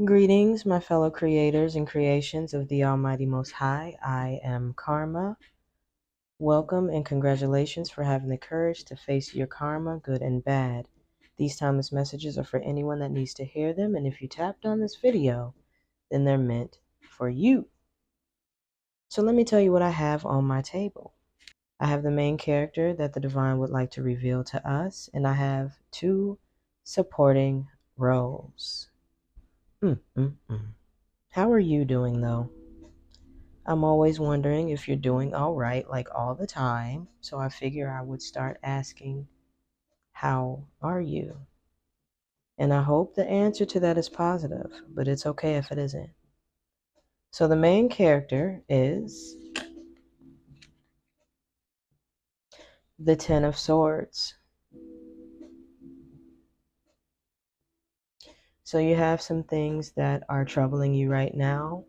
Greetings, my fellow creators and creations of the Almighty Most High. I am Karma. Welcome and congratulations for having the courage to face your karma, good and bad. These timeless messages are for anyone that needs to hear them, and if you tapped on this video, then they're meant for you. So let me tell you what I have on my table. I have the main character that the divine would like to reveal to us, and I have two supporting roles. How are you doing though? I'm always wondering if you're doing all right, like all the time. So I figure I would start asking, how are you? And I hope the answer to that is positive, but it's okay if it isn't. So the main character is the Ten of Swords. So you have some things that are troubling you right now.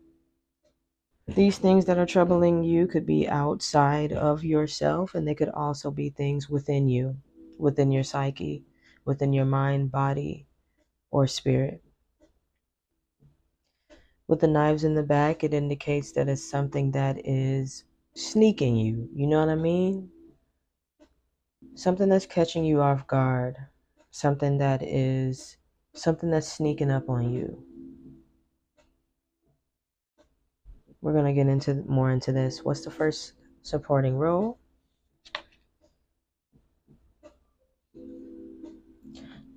These things that are troubling you could be outside of yourself, and they could also be things within you, within your psyche, within your mind, body, or spirit. With the knives in the back, it indicates that it's something that is sneaking you. You know what I mean? Something that's catching you off guard. Something that's sneaking up on you. We're going to get into more into this. What's the first supporting role?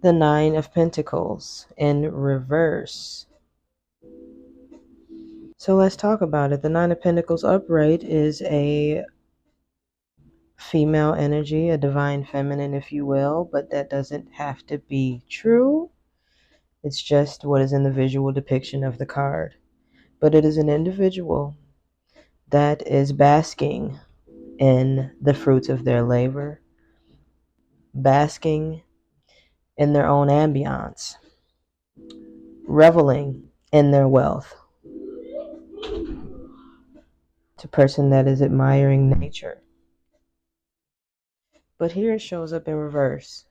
The Nine of Pentacles in reverse. So let's talk about it. The Nine of Pentacles upright is a female energy, a divine feminine, if you will, but that doesn't have to be true. It's just what is in the visual depiction of the card. But it is an individual that is basking in the fruits of their labor, basking in their own ambiance, reveling in their wealth. It's a person that is admiring nature. But here it shows up in reverse.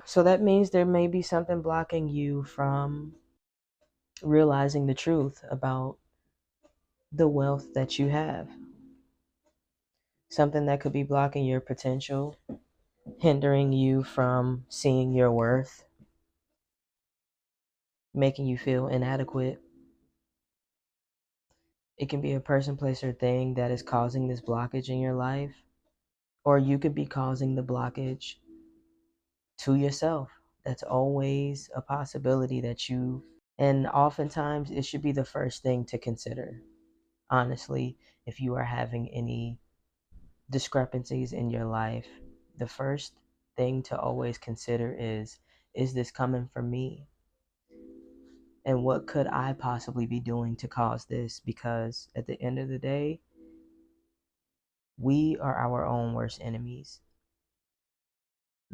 So that means there may be something blocking you from realizing the truth about the wealth that you have. Something that could be blocking your potential, hindering you from seeing your worth, making you feel inadequate. It can be a person, place, or thing that is causing this blockage in your life, or you could be causing the blockage to yourself. That's always a possibility and oftentimes it should be the first thing to consider. Honestly, if you are having any discrepancies in your life, the first thing to always consider is this coming from me? And what could I possibly be doing to cause this? Because at the end of the day, we are our own worst enemies.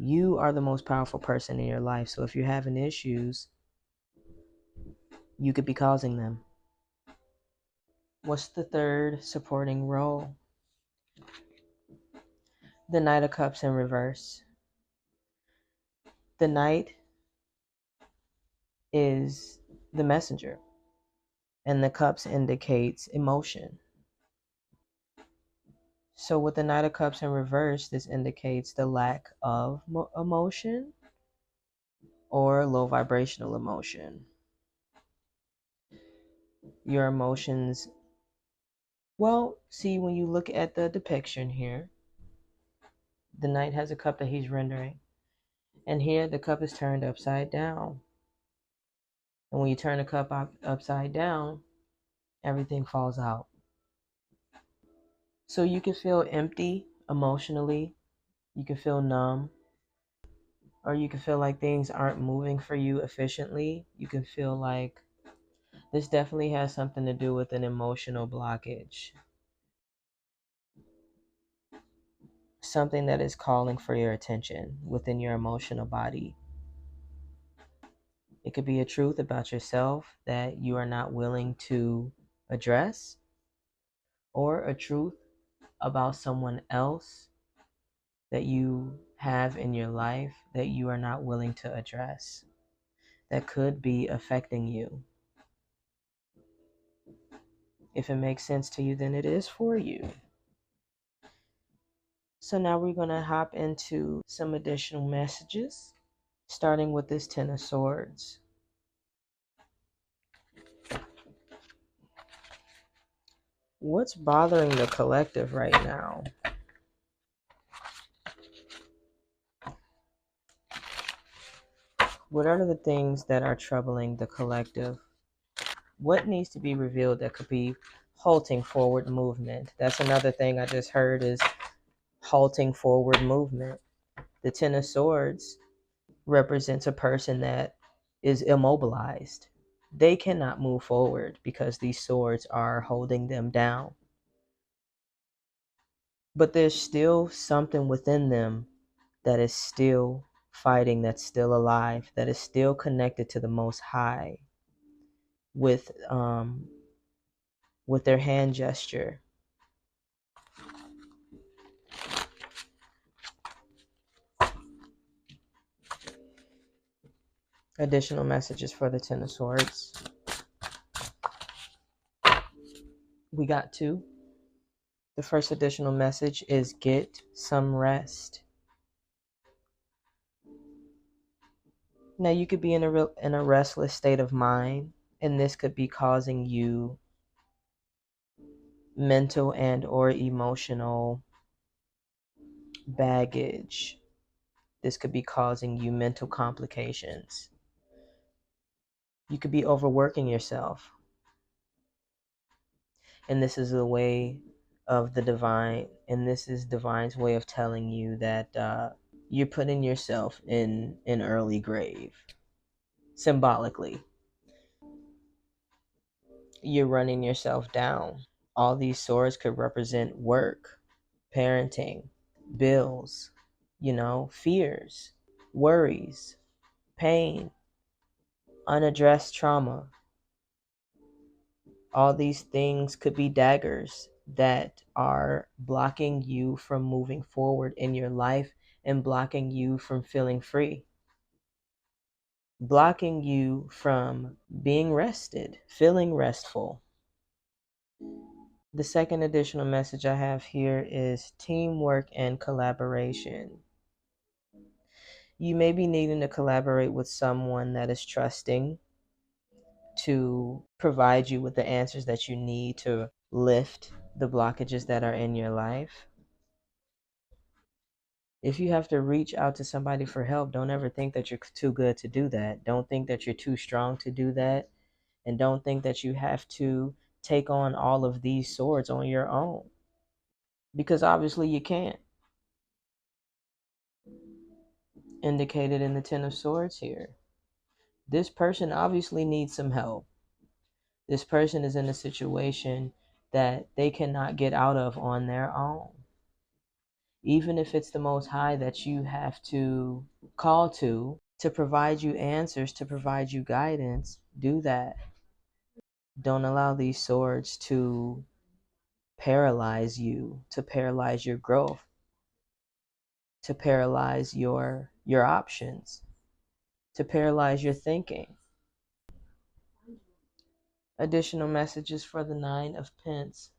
You are the most powerful person in your life. So if you're having issues, you could be causing them. What's the third supporting role? The Knight of Cups in reverse. The Knight is the messenger, and the Cups indicates emotion. So with the Knight of Cups in reverse, this indicates the lack of emotion or low vibrational emotion. Your emotions, well, see, when you look at the depiction here, the Knight has a cup that he's rendering. And here the cup is turned upside down. And when you turn the cup upside down, everything falls out. So you can feel empty emotionally. You can feel numb. Or you can feel like things aren't moving for you efficiently. You can feel like this definitely has something to do with an emotional blockage. Something that is calling for your attention within your emotional body. It could be a truth about yourself that you are not willing to address, or a truth about someone else that you have in your life that you are not willing to address, that could be affecting you. If it makes sense to you, then it is for you. So now we're going to hop into some additional messages, starting with this Ten of Swords. What's bothering the collective right now? What are the things that are troubling the collective? What needs to be revealed that could be halting forward movement? That's another thing I just heard is halting forward movement. The Ten of Swords represents a person that is immobilized. They cannot move forward because these swords are holding them down. But there's still something within them that is still fighting, that's still alive, that is still connected to the Most High with their hand gesture. Additional messages for the Ten of Swords. We got two. The first additional message is get some rest. Now you could be in a restless state of mind, and this could be causing you mental and or emotional baggage. This could be causing you mental complications. You could be overworking yourself. And this is the way of the divine, and this is divine's way of telling you that you're putting yourself in an early grave. Symbolically, you're running yourself down. All these swords could represent work, parenting, bills, fears, worries, pain, unaddressed trauma. All these things could be daggers that are blocking you from moving forward in your life and blocking you from feeling free, blocking you from being rested, feeling restful. The second additional message I have here is teamwork and collaboration. You may be needing to collaborate with someone that is trusting to provide you with the answers that you need to lift the blockages that are in your life. If you have to reach out to somebody for help, don't ever think that you're too good to do that. Don't think that you're too strong to do that. And don't think that you have to take on all of these swords on your own. Because obviously you can't. Indicated in the Ten of Swords here. This person obviously needs some help. This person is in a situation that they cannot get out of on their own. Even if it's the Most High that you have to call to provide you answers, to provide you guidance, do that. Don't allow these swords to paralyze you, to paralyze your growth, to paralyze your options, to paralyze your thinking. Additional messages for the Nine of Pence.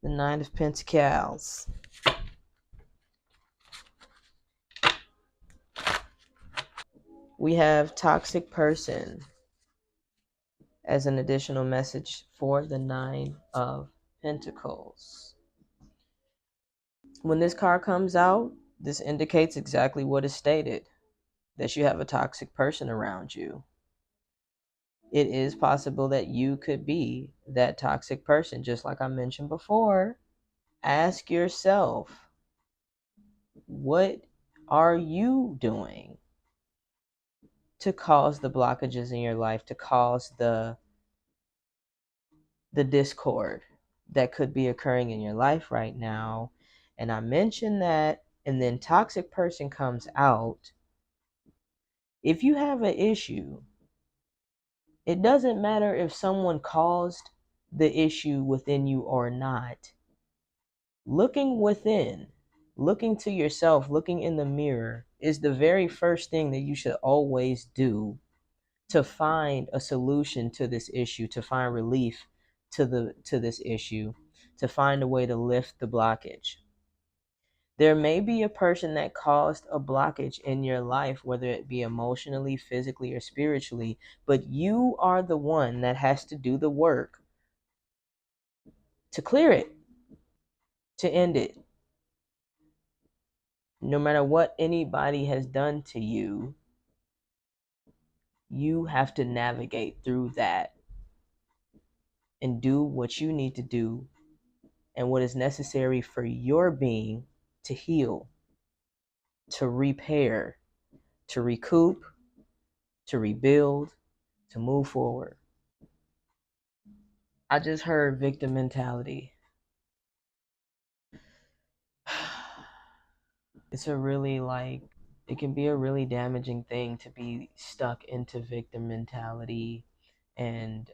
The Nine of Pentacles. We have toxic person as an additional message for the Nine of Pentacles. When this card comes out, this indicates exactly what is stated, that you have a toxic person around you. It is possible that you could be that toxic person, just like I mentioned before. Ask yourself, what are you doing to cause the blockages in your life, to cause the discord that could be occurring in your life right now? And I mentioned that, and then toxic person comes out. If you have an issue, it doesn't matter if someone caused the issue within you or not. Looking within, looking to yourself, looking in the mirror is the very first thing that you should always do to find a solution to this issue, to find relief to this issue, to find a way to lift the blockage. There may be a person that caused a blockage in your life, whether it be emotionally, physically, or spiritually, but you are the one that has to do the work to clear it, to end it. No matter what anybody has done to you, you have to navigate through that and do what you need to do and what is necessary for your being to heal, to repair, to recoup, to rebuild, to move forward. I just heard victim mentality. It's a really it can be a really damaging thing to be stuck into victim mentality and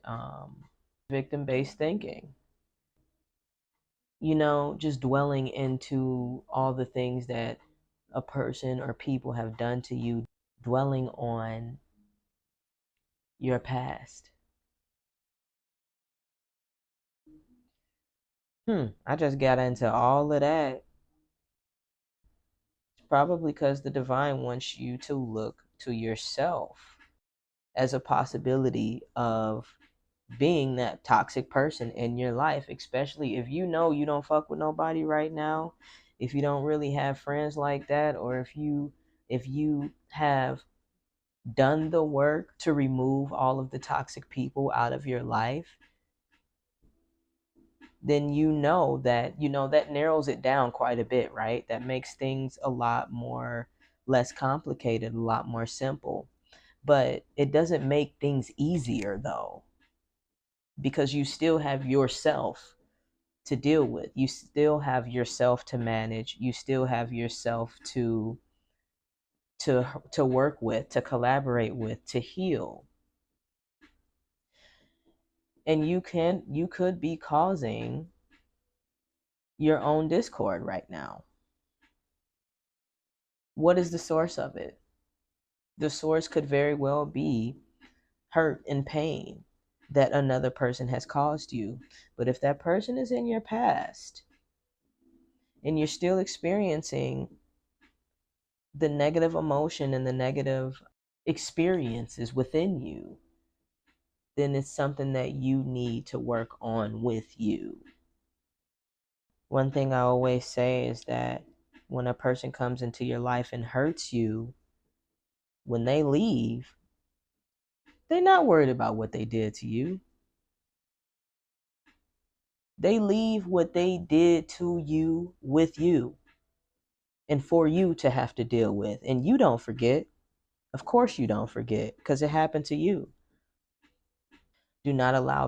victim based thinking. Just dwelling into all the things that a person or people have done to you, dwelling on your past. I just got into all of that. It's probably because the divine wants you to look to yourself as a possibility of being that toxic person in your life, especially if you know you don't fuck with nobody right now, if you don't really have friends like that, or if you have done the work to remove all of the toxic people out of your life, then that narrows it down quite a bit, right? That makes things a lot more less complicated, a lot more simple. But it doesn't make things easier though, because you still have yourself to deal with. You still have yourself to manage. You still have yourself to work with, to collaborate with, to heal. And you could be causing your own discord right now. What is the source of it? The source could very well be hurt and pain that another person has caused you. But if that person is in your past and you're still experiencing the negative emotion and the negative experiences within you, then it's something that you need to work on with you. One thing I always say is that when a person comes into your life and hurts you, when they leave, they're not worried about what they did to you. They leave what they did to you with you and for you to have to deal with. And you don't forget. Of course you don't forget, because it happened to you. Do not allow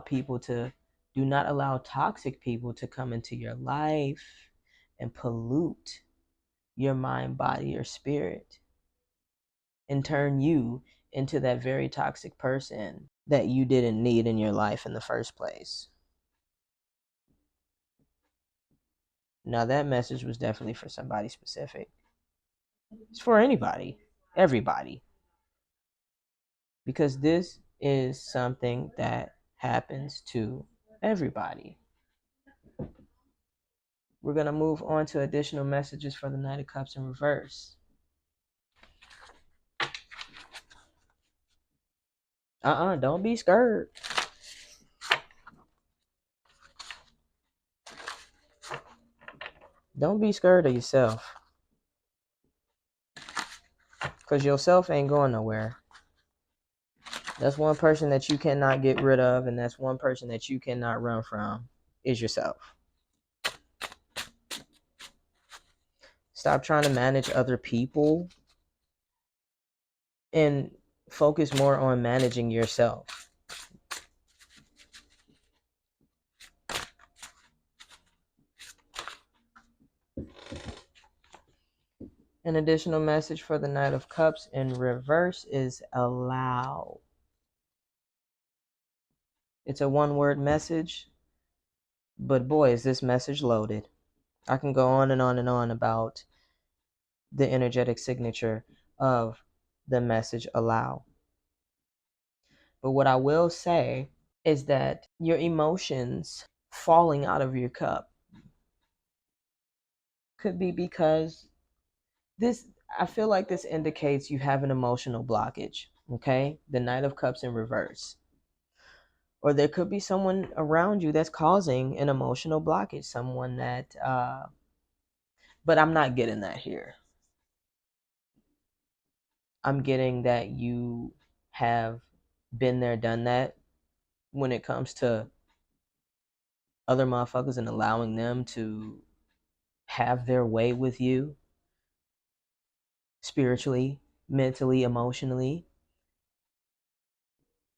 toxic people to come into your life and pollute your mind, body, or spirit and turn you into that very toxic person that you didn't need in your life in the first place. Now, that message was definitely for somebody specific. It's for anybody, everybody. Because this is something that happens to everybody. We're going to move on to additional messages for the Knight of Cups in reverse. Don't be scared. Don't be scared of yourself. Because yourself ain't going nowhere. That's one person that you cannot get rid of, and that's one person that you cannot run from, is yourself. Stop trying to manage other people and focus more on managing yourself. An additional message for the Knight of Cups in reverse is allow. It's a one-word message, but boy, is this message loaded. I can go on and on and on about the energetic signature of the message allow. But what I will say is that your emotions falling out of your cup could be because this, I feel like this indicates you have an emotional blockage. Okay, the Knight of Cups in reverse. Or there could be someone around you that's causing an emotional blockage, someone that but I'm not getting that here. I'm getting that you have been there, done that when it comes to other motherfuckers and allowing them to have their way with you spiritually, mentally, emotionally.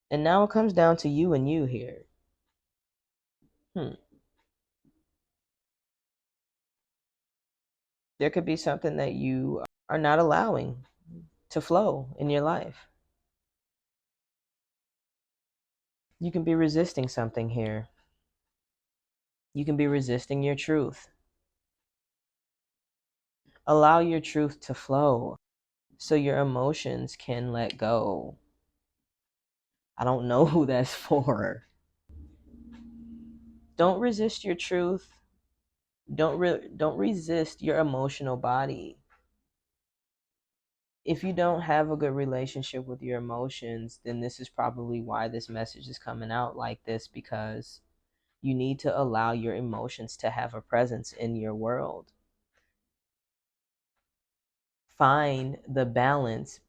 And now it comes down to you and you here. There could be something that you are not allowing to flow in your life. You can be resisting something here. You can be resisting your truth. Allow your truth to flow so your emotions can let go. I don't know who that's for. Don't resist your truth. Don't resist your emotional body. If you don't have a good relationship with your emotions, then this is probably why this message is coming out like this, because you need to allow your emotions to have a presence in your world. Find the balance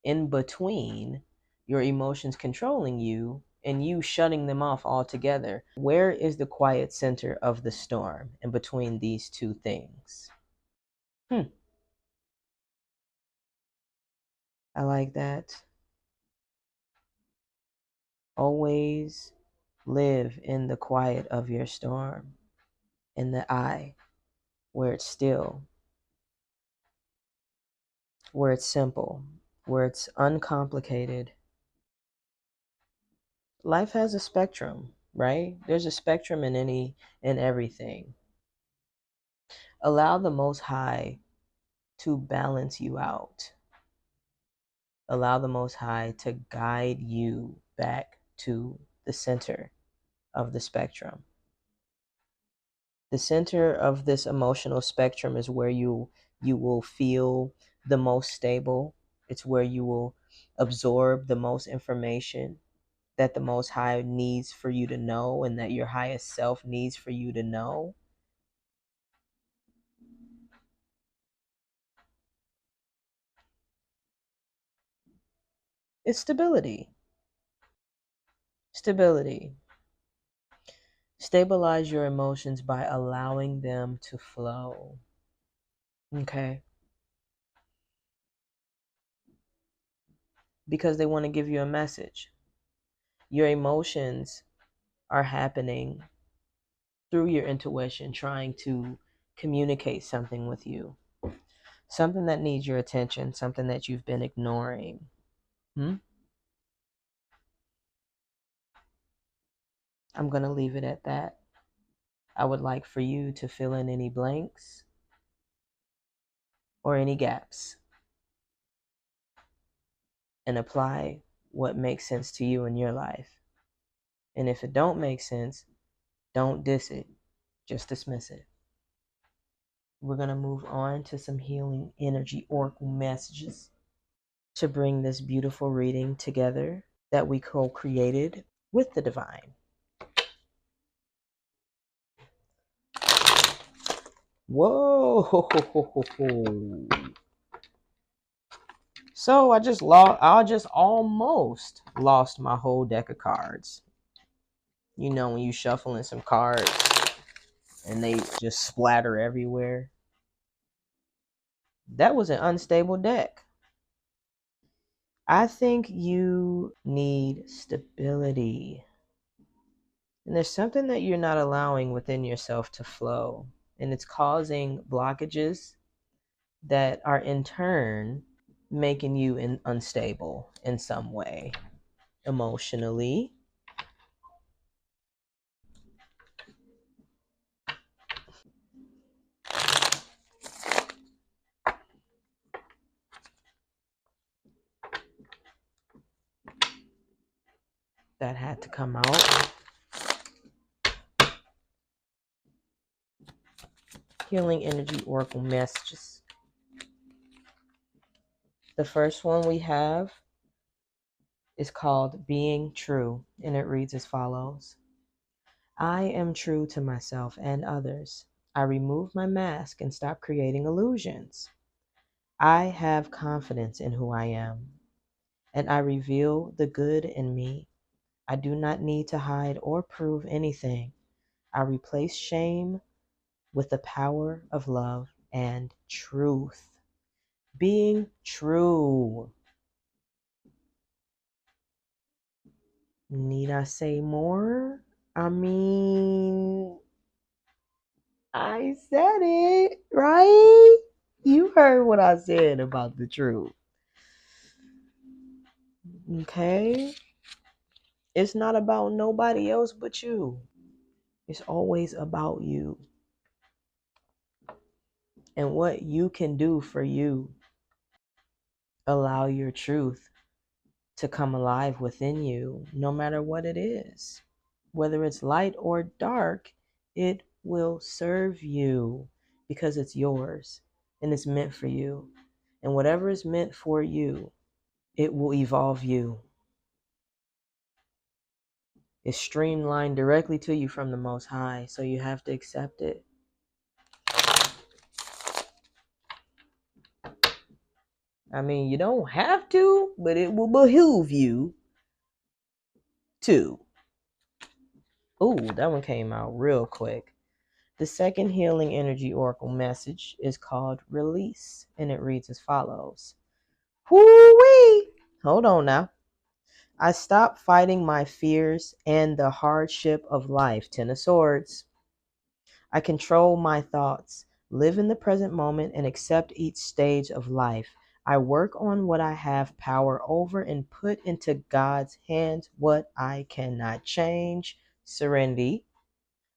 in between your emotions controlling you and you shutting them off altogether. Where is the quiet center of the storm in between these two things? I like that. Always live in the quiet of your storm, in the eye, where it's still, where it's simple, where it's uncomplicated. Life has a spectrum, right? There's a spectrum in everything. Allow the Most High to balance you out. Allow the Most High to guide you back to the center of the spectrum. The center of this emotional spectrum is where you will feel the most stable. It's where you will absorb the most information that the Most High needs for you to know and that your highest self needs for you to know. It's stability. Stability. Stabilize your emotions by allowing them to flow. Okay? Because they want to give you a message. Your emotions are happening through your intuition, trying to communicate something with you. Something that needs your attention, something that you've been ignoring. I'm going to leave it at that. I would like for you to fill in any blanks or any gaps and apply what makes sense to you in your life. And if it don't make sense, don't diss it. Just dismiss it. We're going to move on to some healing energy oracle messages to bring this beautiful reading together that we co-created with the divine. Whoa. So I just almost lost my whole deck of cards. You know, when you shuffling some cards and they just splatter everywhere. That was an unstable deck. I think you need stability. And there's something that you're not allowing within yourself to flow. And it's causing blockages that are in turn making you unstable in some way, emotionally. That had to come out. Healing energy oracle messages. The first one we have is called Being True, and it reads as follows. I am true to myself and others. I remove my mask and stop creating illusions. I have confidence in who I am, and I reveal the good in me. I do not need to hide or prove anything. I replace shame with the power of love and truth. Being true. Need I say more? I mean, I said it, right? You heard what I said about the truth. Okay? It's not about nobody else but you. It's always about you and what you can do for you. Allow your truth to come alive within you, no matter what it is. Whether it's light or dark, it will serve you because it's yours and it's meant for you. And whatever is meant for you, it will evolve you. It's streamlined directly to you from the Most High, so you have to accept it. I mean, you don't have to, but it will behoove you to. Ooh, that one came out real quick. The second healing energy oracle message is called Release, and it reads as follows. Whoo-wee! Hold on now. I stopped fighting my fears and the hardship of life. Ten of Swords. I control my thoughts, live in the present moment, and accept each stage of life. I work on what I have power over and put into God's hands what I cannot change. Serenity.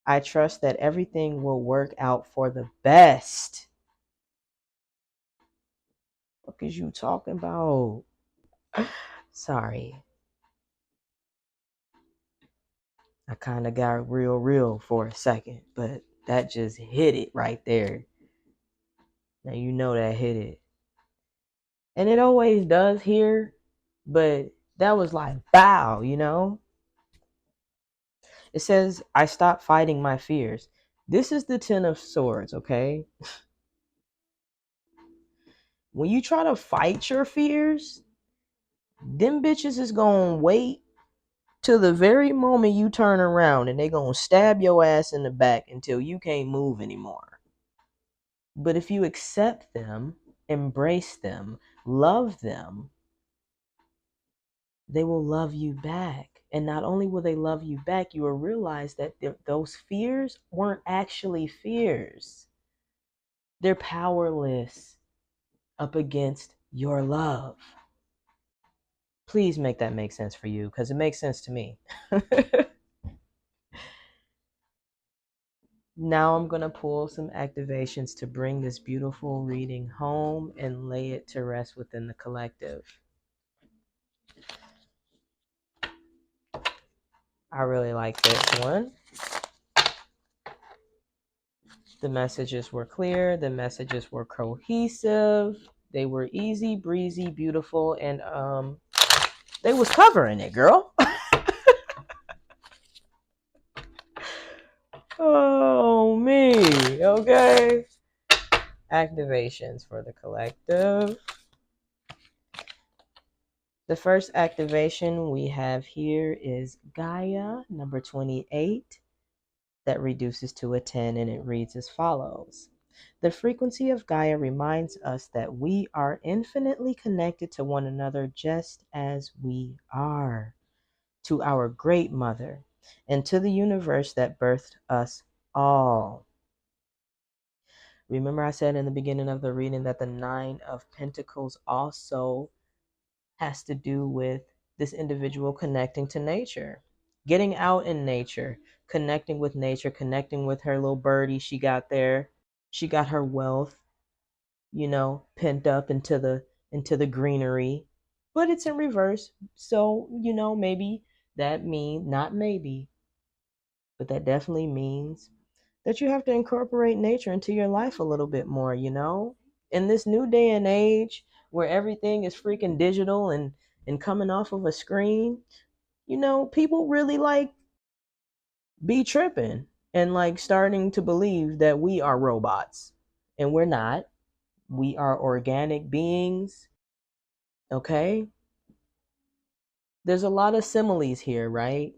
I trust that everything will work out for the best. What is you talking about? Sorry. I kind of got real for a second, but that just hit it right there. Now you know that hit it. And it always does here, but that was like, bow, you know? It says, I stopped fighting my fears. This is the Ten of Swords, okay? When you try to fight your fears, them bitches is gonna wait till the very moment you turn around and they gonna stab your ass in the back until you can't move anymore. But if you accept them, embrace them, love them, they will love you back. And not only will they love you back, you will realize that those fears weren't actually fears. They're powerless up against your love. Please make that make sense for you, because it makes sense to me. Now I'm going to pull some activations to bring this beautiful reading home and lay it to rest within the collective. I really like this one. The messages were clear. The messages were cohesive. They were easy, breezy, beautiful, and they was covering it, girl. Oh, me. Okay. Activations for the collective. The first activation we have here is Gaia, number 28, that reduces to a 10, and it reads as follows. The frequency of Gaia reminds us that we are infinitely connected to one another just as we are, to our great mother, and to the universe that birthed us all. Remember I said in the beginning of the reading that the Nine of Pentacles also has to do with this individual connecting to nature, getting out in nature, connecting with nature, connecting with her little birdie she got there. She got her wealth, pent up into the greenery, but it's in reverse. So, maybe that means, not maybe, but that definitely means that you have to incorporate nature into your life a little bit more, In this new day and age where everything is freaking digital and coming off of a screen, people really like be tripping and like starting to believe that we are robots. And we're not. We are organic beings, okay? There's a lot of similes here, right?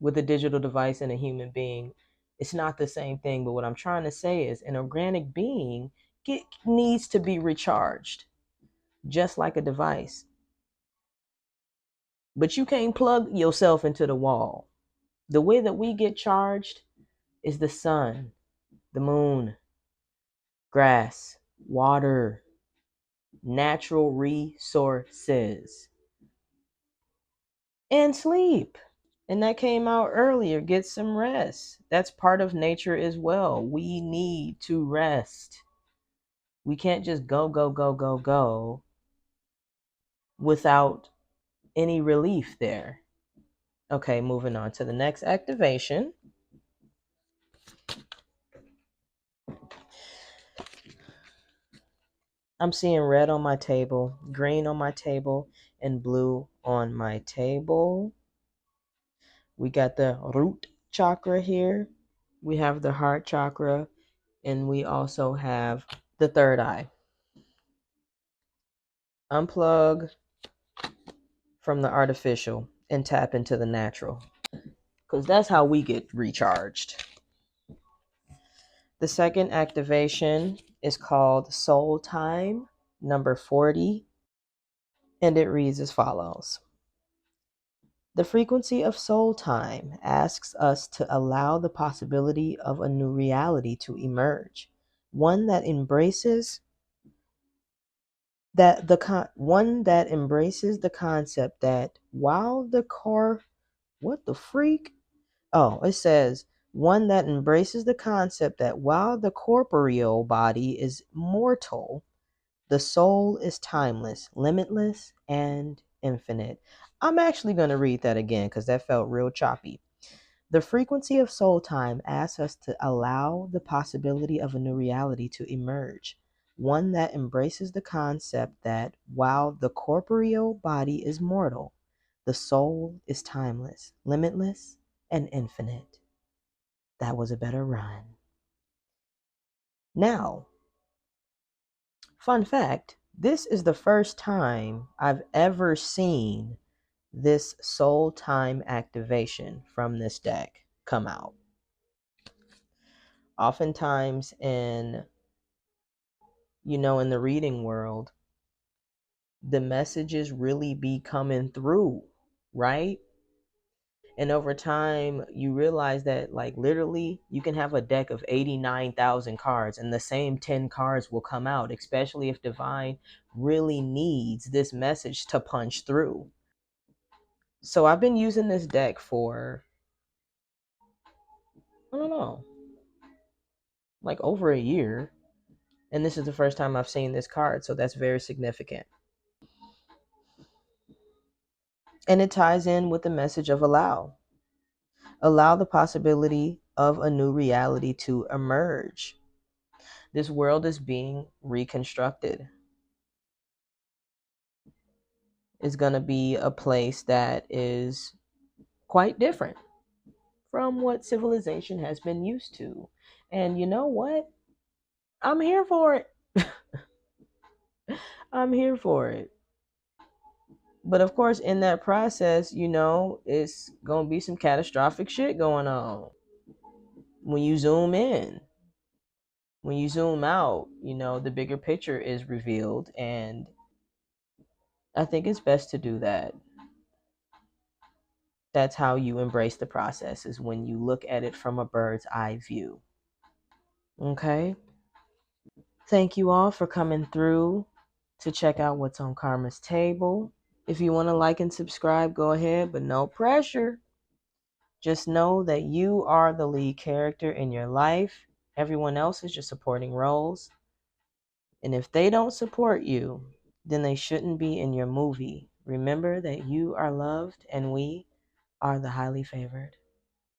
With a digital device and a human being. It's not the same thing, but what I'm trying to say is an organic being needs to be recharged, just like a device. But you can't plug yourself into the wall. The way that we get charged is the sun, the moon, grass, water, natural resources, and sleep. And that came out earlier. Get some rest. That's part of nature as well. We need to rest. We can't just go, go, go, go, go without any relief there. Okay, moving on to the next activation. I'm seeing red on my table, green on my table, and blue on my table. We got the root chakra here. We have the heart chakra, and we also have the third eye. Unplug from the artificial and tap into the natural, because that's how we get recharged. The second activation is called Soul Time, number 40, and it reads as follows. The frequency of soul time asks us to allow the possibility of a new reality to emerge, one that embraces the concept that while the core what the freak? Oh, it says one that embraces the concept that while the corporeal body is mortal, the soul is timeless, limitless, and infinite. I'm actually going to read that again because that felt real choppy. The frequency of soul time asks us to allow the possibility of a new reality to emerge, one that embraces the concept that while the corporeal body is mortal, the soul is timeless, limitless, and infinite. That was a better run. Now, fun fact, this is the first time I've ever seen this soul time activation from this deck come out. Oftentimes in the reading world, the messages really be coming through, right? And over time, you realize that, like, literally, you can have a deck of 89,000 cards and the same 10 cards will come out, especially if Divine really needs this message to punch through. So I've been using this deck for, I don't know, like over a year. And this is the first time I've seen this card. So that's very significant. And it ties in with the message of allow. Allow the possibility of a new reality to emerge. This world is being reconstructed. It's going to be a place that is quite different from what civilization has been used to. And you know what? I'm here for it. I'm here for it. But of course, in that process, it's going to be some catastrophic shit going on. When you zoom in, when you zoom out, the bigger picture is revealed. And I think it's best to do that. That's how you embrace the process, is when you look at it from a bird's eye view. Okay? Thank you all for coming through to check out what's on Karma's table. If you want to like and subscribe, go ahead, but no pressure. Just know that you are the lead character in your life. Everyone else is just supporting roles. And if they don't support you, then they shouldn't be in your movie. Remember that you are loved and we are the highly favored.